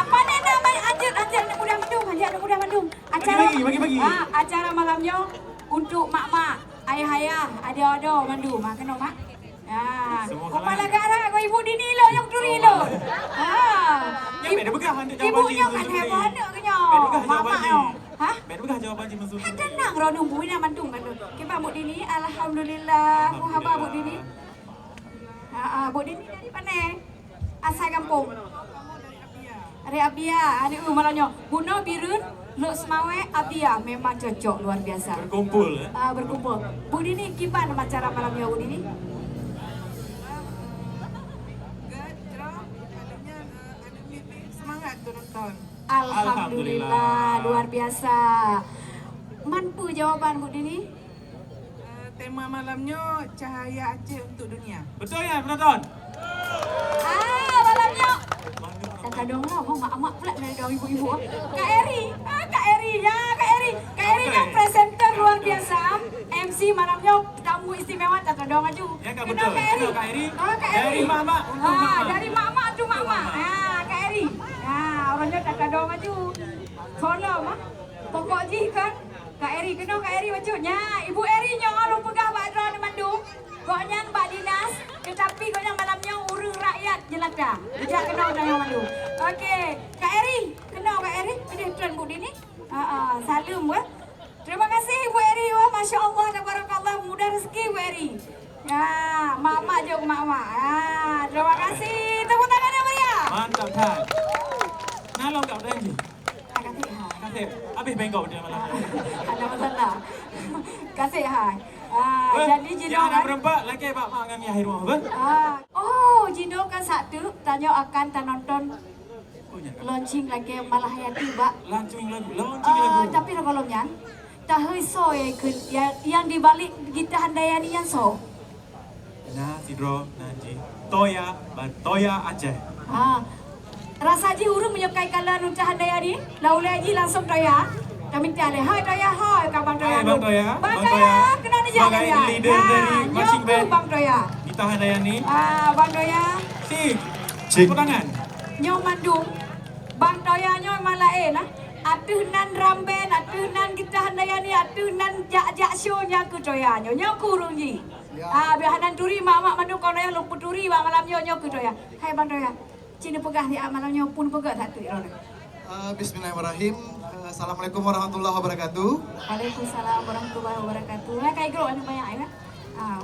Pandai dah anjir anak muda mendu. Acara Bagi. Acara malamnya untuk mak-mak, ayah-ayah, ada mendu. Mak kena mak. Ya. Kepala garang kau ibu dini lo yang turi lo. Yang beda begah hantu jawapan Ibunya kan hebat kenya. Mak yo. Beda begah jawapan di musuh. Tenang ro nunggu ina mantung kan. Kita Buk Dini alhamdulillah ku haba Buk Dini. Buk Dini dari mana? Asal kampung. Dari Abia. Ada malamnya. Buno Birun, Lok Semawe, Abia memang cocok luar biasa. Berkumpul ya. Berkumpul. Buk Dini gimana acara malamnya Buk Dini? Semangat tu nonton. Alhamdulillah, luar biasa. Mampu jawapan Bu Dini? Tema malamnya Cahaya Aceh untuk Dunia. Betul ya penonton? Malamnya. Kakak dong lah, mau mak pula dari dong ibu-ibu. Kak Eri. Kak Eri yang presenter luar biasa. MC malamnya tamu istimewa kakak dong aju. Ya Kak betul. Kak Eri. Kak Eri. Dari mak-mak untuk mak-mak. Dari mak-mak tu mak-mak. Kak Eri. Orangnya kakak dong aju. Sono mah. Pokok ji kan. Kak Eri kena Kak Eri bajunya. Ibu Eri nya orang pegah Pak Dron Mandung. Koknya Mbak Dinas, tetapi koknya malamnya urung rakyat jelaka. Tidak kena dengan Mandung. Okey, Kak Eri, kena Kak Eri. Ini tuan Bu Dini. Salam buat. Terima kasih Bu Eri. Wah, masya-Allah, tabarakallah, mudah rezeki Bu Eri. Ya, mak-mak je mak-mak. Terima kasih. Tepuk tangan ya Maria. Mantap kan. Nah lo kat janji. Kasih. Habis bengkok dia malam. Ada masalah. Kasih hai. Jadi Jino yang anak kan. berempat lagi mak dengan Yahir rumah apa? Jino kan satu tanya akan nonton launching lagi Malahayati Mbak. Launching lagu. Tapi belumnya. Tahu so yang di balik Gita Handayani yang so. Na sidro naji toya ban toya Aceh. Rasa ji urung menyukai kala Gita Handayani. Lalu aji langsung toya. Kami tiada hai toya hai Bang Toya. Bang Toya. Bang Toya kena dia sebagai leader dari marching band Bang Toya. Gita Handayani. Bang Toya. Tepuk tangan. Nyo mandung. Bang Toya nyo malah lah. Atuh nan ramben, atuh nan Gita Handayani, atuh nan jak show nya ku Toya nyo kurung ji. Bihanan turi mak mandung kono yang lumpur turi malam nyo ku Toya. Hai Bang Toya. Cina pegah di malam nyo pun pegah satu ya. Bismillahirrahmanirrahim. Assalamualaikum warahmatullahi wabarakatuh. Waalaikumsalam warahmatullahi wabarakatuh. Lah kai gro anu banyak ya.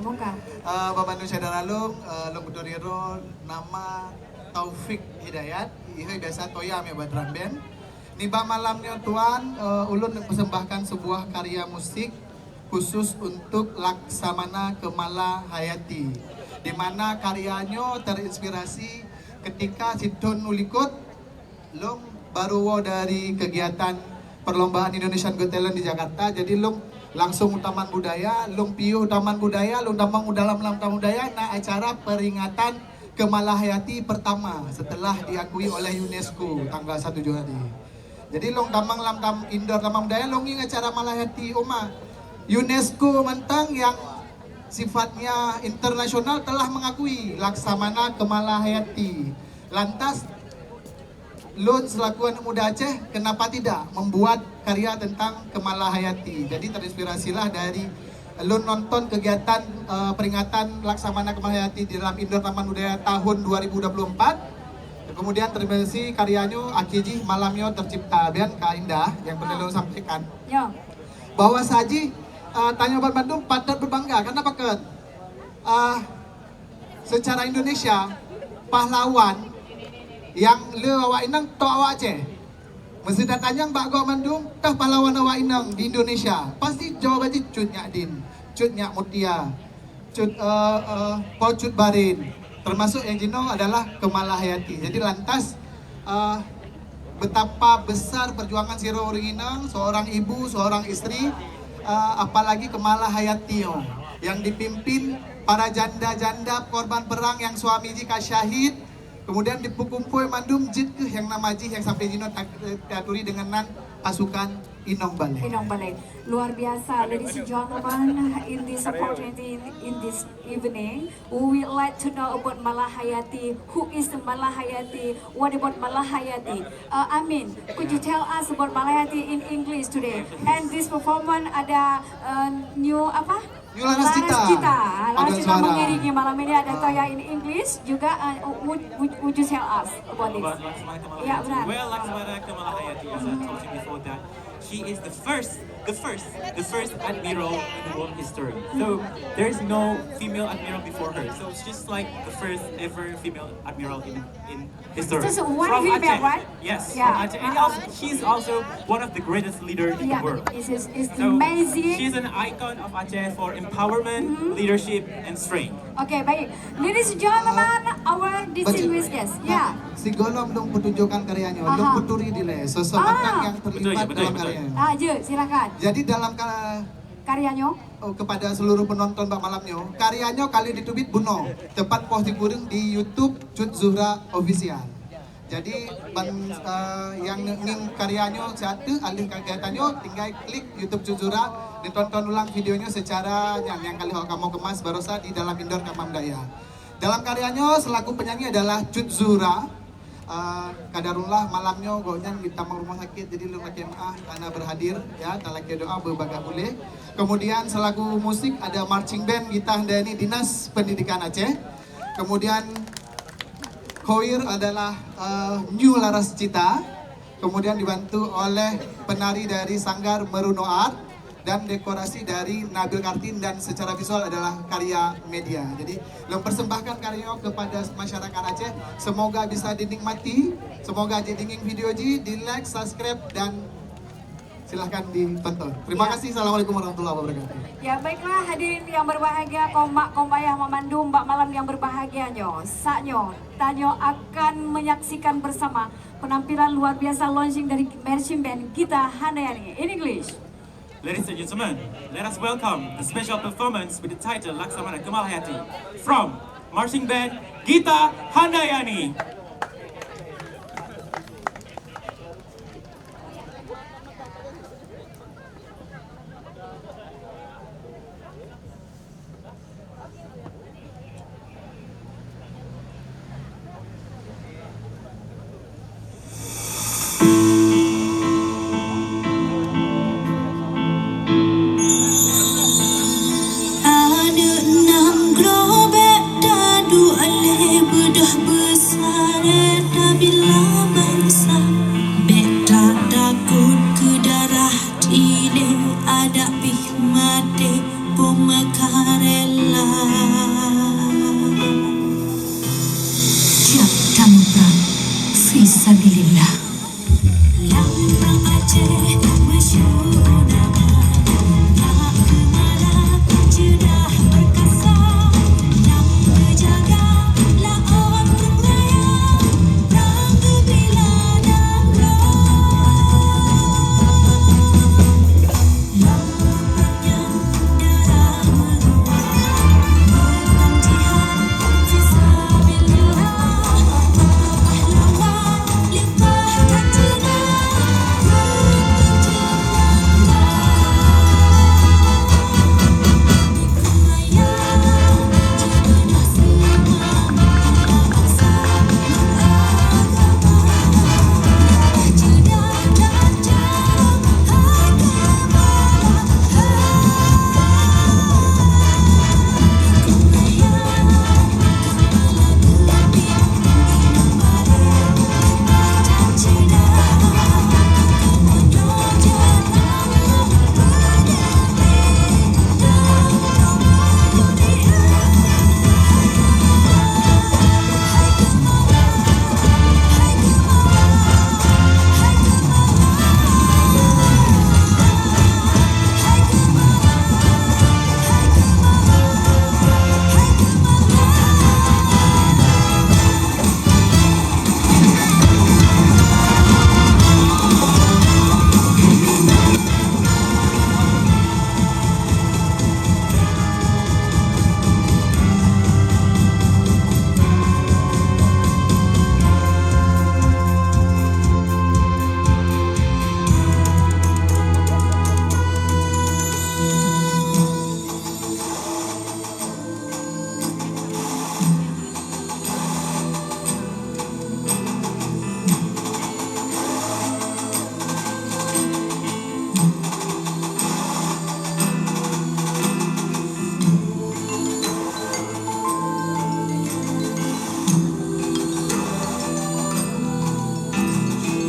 Muka. Bapak Nusa Daralung, Lungkudoriro, nama Taufik Hidayat, ihai biasa Toya me Badran Band. Niba malamnya tuan, ulun persembahkan sebuah karya musik khusus untuk Laksamana Kemala Hayati, di mana karyanya terinspirasi ketika Sidon Ulikut lung baru dari kegiatan perlombaan Indonesian Got Talent di Jakarta. Jadi lung langsung Taman Budaya, lung piuh Taman Budaya, lung damang dalam Taman Budaya, nah acara peringatan Kemala Hayati pertama setelah diakui oleh UNESCO tanggal 1 Januari. Jadi long damang indoor Taman Budaya longing acara Malahayati Oma UNESCO mentang yang sifatnya internasional telah mengakui Laksamana Kemala Hayati. Lantas Lun selaku anak muda Aceh kenapa tidak membuat karya tentang Kemala Hayati. Jadi terinspirasilah dari Lun nonton kegiatan peringatan Laksamana Kemala Hayati di dalam indoor Taman Budaya tahun 2024. Kemudian terinspirasi karyanya Akiji Malamnya Tercipta Bian Kak Indah yang pernah sampaikan bahwa saji tanya Obat Bandung patut berbangga karena paket secara Indonesia pahlawan yang le awak inang to awak Aceh mesti datanya Mbak Gok Bandung tah pahlawan awak inang di Indonesia pasti jawab aja Cut Nyak Din, Cut Nyak Mutia, Cut Barin, termasuk yang Jino adalah Kemala Hayati. Jadi lantas betapa besar perjuangan Siro Ringinang, seorang ibu, seorang istri, apalagi Kemala Hayati yang dipimpin para janda-janda korban perang yang suami jika syahid, kemudian dipukumpul mandum jid yang nama jih yang sampai Jino taturi dengan nan pasukan Inong Balai. Inong Balai. Luar biasa, ladies and gentlemen, in this opportunity, in this evening, we would like to know about Malahayati. Who is Malahayati? What about Malahayati? Amin, could you tell us about Malahayati in English today? And this performance ada new apa? New Laras Cita. Laras Cita mengiringi malam ini ada Toya in English juga. Would you tell us about this? Ya benar. Well, Laksamana Kemala Hayati, as I told you before that, she is the first admiral in the world history. So there's no female admiral before her. So she's like the first ever female admiral in history. Just one from female, Aceh. right? Yes, Yeah. from Aceh. And also, she's also one of the greatest leaders in the world. It's So amazing. she's an icon of Aceh for empowerment, leadership, and strength. Okay, baik. Ladies and gentlemen, our distinguished guest. Ya. Si Golom dong pertunjukan karyanya, dong puturi dile, seseorang yang terlibat Betul, dalam betul. karyanya. Je, silakan. Jadi dalam Karyanya. kepada seluruh penonton Mbak Malamnya, karyanya kali ditubit buno, tepat posting kuring di YouTube Cut Zuhra Official. Jadi yang ingin karyanya satu alih kegiatannya tinggal klik YouTube Cut Zuhra, ditonton ulang videonya secara yang kali kamu kemas barusan di dalam indoor Kamam Daya. Dalam karyanya selaku penyanyi adalah Cut Zuhra. Kadarullah malamnya gonya kita mau rumah sakit jadi lu laki maaf karena berhadir ya talaki doa berbagai boleh. Kemudian selaku musik ada marching band Gita Handayani Dinas Pendidikan Aceh. Kemudian choir adalah New Laras Cita. Kemudian dibantu oleh penari dari Sanggar Meruno Art dan dekorasi dari Nabil Kartin dan secara visual adalah karya media. Jadi mempersembahkan karya kepada masyarakat Aceh. Semoga bisa dinikmati, semoga jadi video di like, subscribe dan silahkan ditonton. Terima kasih. Assalamualaikum warahmatullahi wabarakatuh. Ya baiklah hadirin yang berbahagia, komak ayah memandung Mbak Malam yang berbahagia saknyo tanyo akan menyaksikan bersama penampilan luar biasa launching dari marching band Gita Handayani in English. Ladies and gentlemen, let us welcome the special performance with the title Laksamana Kamalhayati from marching band Gita Handayani. Ada 6 gerobak dadu alih bedah besar dah bila bangsa bek tak takut ke darah tile ada bih mati pemakarela siap tampang fisabilillah Lampang Aceh masyhur nama tak kemana sudah perkasa yang berjaga laut raya rangga bila nangka lapangnya darah meruah menang jihad fisabilillah pahlawan limpahkan jenah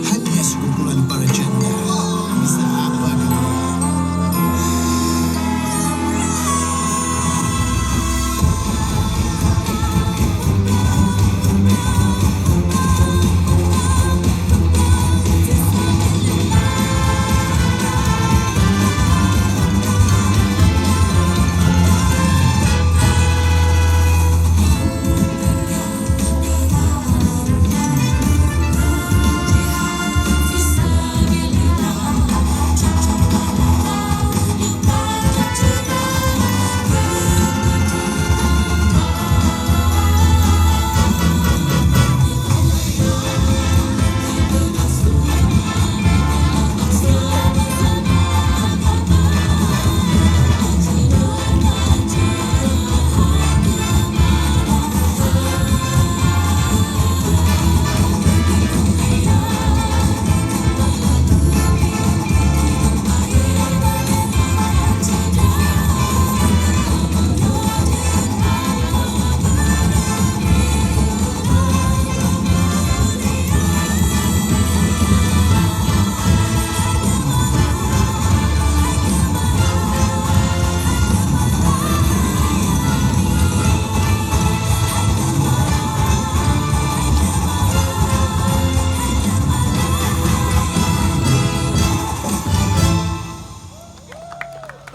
Hanya sekumpulan para janda bisa apa kamu?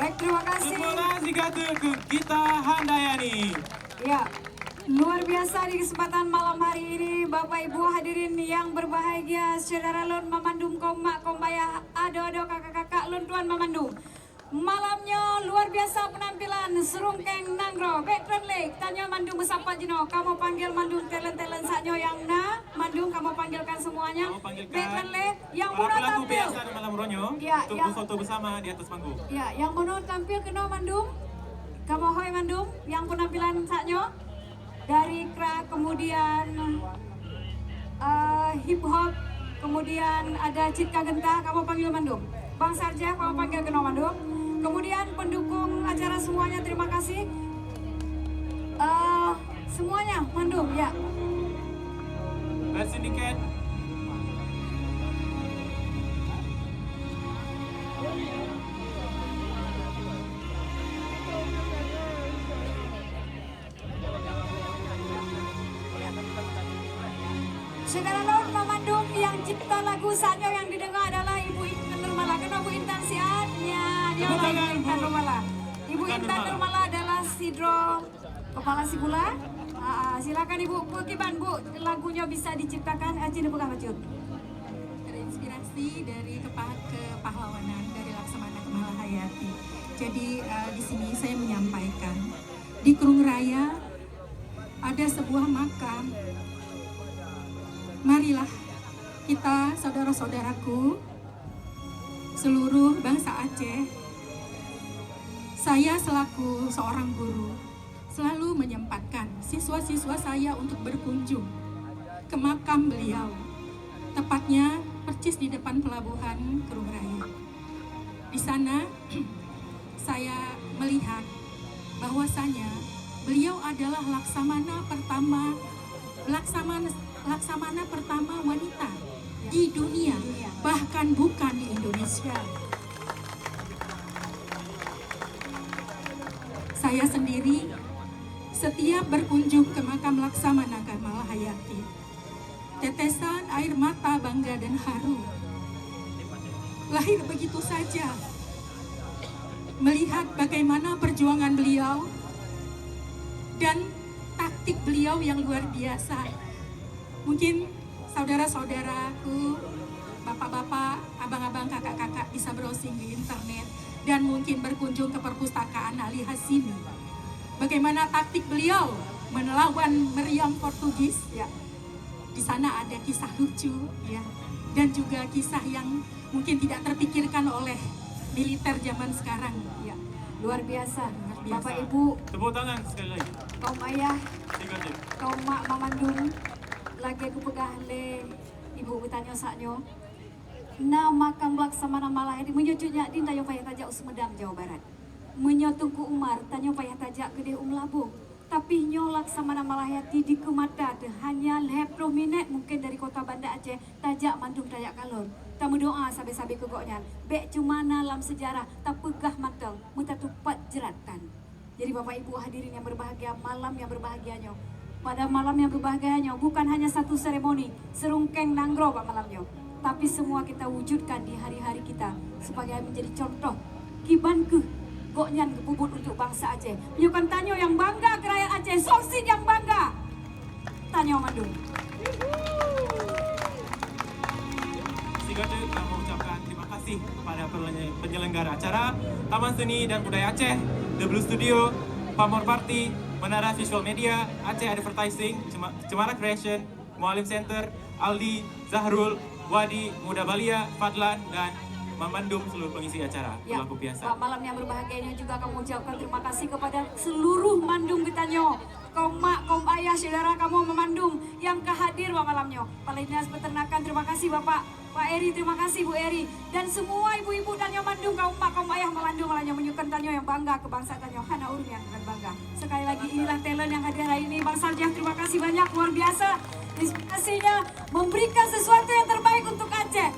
Baik, terima kasih. Terima kasih ke Gita Handayani. Ya, luar biasa di kesempatan malam hari ini Bapak Ibu hadirin yang berbahagia, saudara lon mamandum koma kombaya ado kakak-kakak lon tuan mamandum. Malamnya luar biasa penampilan Serungkeng Nangro, Veteran Lake, Tanyo Mandung Besapa Jino. Kamu panggil Mandung talent-talent saknyo yang Mandung kamu panggilkan semuanya. Kamu panggilkan Veteran Lake yang para mau pelaku tampil. biasa di malam ronyo Ya, untuk yang- berfoto bersama di atas panggung. Ya, yang mau tampil kena Mandung. Kamu hoi Mandung, yang penampilan saknyo dari crack, kemudian hip hop, kemudian ada Citka Genta, kamu panggil Mandung. Bang Sarja, kamu panggil kena Mandung. Kemudian pendukung acara semuanya, terima kasih. Semuanya Mandung, ya. Best Syndicate. Saudara Laut Mamandung yang cipta lagu saknyo yang didengar adalah Ibu Intan Nurmala. Kenapa Bu Intan siatnya? Dia Tepuk lah tangan, Ibu Intan Bu. Nurmala. Ibu Intan Intan Nurmala. Nurmala adalah sidro kepala Sibula. Silakan Ibu Kiban Bu, lagunya bisa diciptakan. Cina buka baju. Terinspirasi dari kepahlawanan dari Laksamana Kemalahayati. Jadi di sini saya menyampaikan di Kerung Raya ada sebuah makam. Marilah kita saudara-saudaraku seluruh bangsa Aceh. Saya selaku seorang guru selalu menyempatkan siswa-siswa saya untuk berkunjung ke makam beliau. Tepatnya persis di depan pelabuhan Kerung Raya. Di sana saya melihat bahwasanya beliau adalah laksamana pertama wanita di dunia, bahkan bukan di Indonesia. Saya sendiri setiap berkunjung ke makam Laksamana Kemalahayati, tetesan air mata bangga dan haru lahir begitu saja melihat bagaimana perjuangan beliau dan taktik beliau yang luar biasa. Mungkin saudara-saudaraku, bapak-bapak, abang-abang, kakak-kakak bisa browsing di internet dan mungkin berkunjung ke perpustakaan Ali Hasimi. Bagaimana taktik beliau melawan meriam Portugis, ya. Di sana ada kisah lucu, ya, dan juga kisah yang mungkin tidak terpikirkan oleh militer zaman sekarang, ya. Luar biasa. biasa. Bapak Ibu, Tepuk tangan sekali lagi. kaum ayah, Tiga tip. kaum mak Mamandung, lagi aku pegah le Ibu bertanya saknyo. Nama makam Laksamana Malahayati menyucutnya di tayo payah tajak Sumedang, Jawa Barat. Menyotungku Umar, tanyo payah tajak Gede Labung. Tapi nyo Laksamana Malahayati di Kemata hanya 20 minit mungkin dari kota Banda Aceh, tajak Mandung tajak Kalor. Tamu doa sabi-sabi kegoknya. Bek cuma dalam sejarah, tak pegah matang, muta tupat jeratan. Jadi Bapak Ibu hadirin yang berbahagia, malam yang berbahagianya. Pada malam yang berbahagianya bukan hanya satu seremoni, serungkeng nanggro Pak malamnya. Tapi semua kita wujudkan di hari-hari kita sebagai menjadi contoh kibanku goknyan kebubut untuk bangsa Aceh. Menyukan Tanyo yang bangga ke rakyat Aceh, Sorsin yang bangga. Tanyo Mandung. Sigade mengucapkan terima kasih kepada penyelenggara acara Taman Seni dan Budaya Aceh, The Blue Studio, Pamor Party, Menara Visual Media, Aceh Advertising, Cemara Creation, Mualim Center, Aldi, Zahrul, Wadi, Muda Balia, Fadlan, dan Mamandung seluruh pengisi acara. Ya, Berlaku biasa. Pak, malam yang berbahagianya juga kamu ucapkan terima kasih kepada seluruh Mandung Getanyo. Kaum mak, kaum ayah, saudara kamu memandung yang kehadir Pak malamnya. Kepala Dinas Peternakan, terima kasih Bapak. Pak Eri, terima kasih Bu Eri. Dan semua ibu-ibu Tanyo Mandung, kaum mak, kaum ayah memandung malahnya menyukan Tanyo yang bangga ke bangsa Tanyo. Hana Urung yang akan bangga. Sekali lagi inilah talent yang hadir hari ini. Bang Sarjah, terima kasih banyak, luar biasa. Inspirasinya memberikan sesuatu yang terbaik untuk Aceh.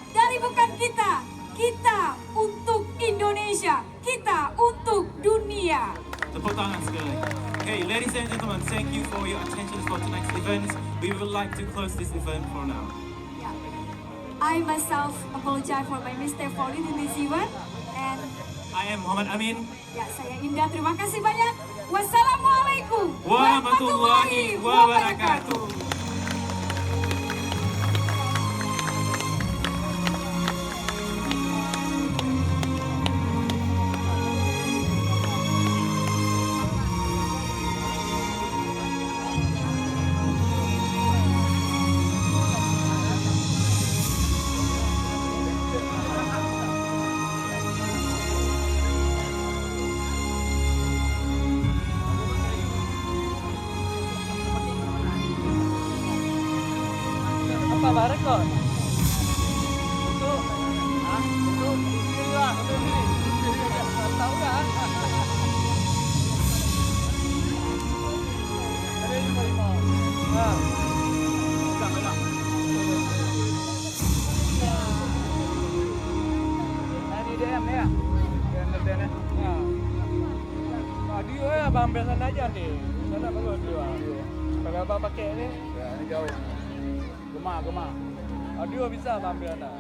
Dari bukan kita, kita untuk Indonesia, kita untuk dunia. Tepuk tangan sekali lagi. Okay, ladies and gentlemen, thank you for your attention for tonight's event. We would like to close this event for now. Yeah. I myself apologize for my mistake for leading this event. And I am Muhammad Amin. ya, saya Indah, terima kasih banyak. Wassalamualaikum Warahmatullahi wabarakatuh. Abang rekod. Untuk diri lah, untuk diri. Tahu kan? Ada 55. Ha. Dah. Ini DM ni ya. Dan ya. Dia abang ambil sana aja ni. Sana bagus dia. Kalau abang pakai ni, ya ni jauh. Gemar. Dia bisa abang ambil sana.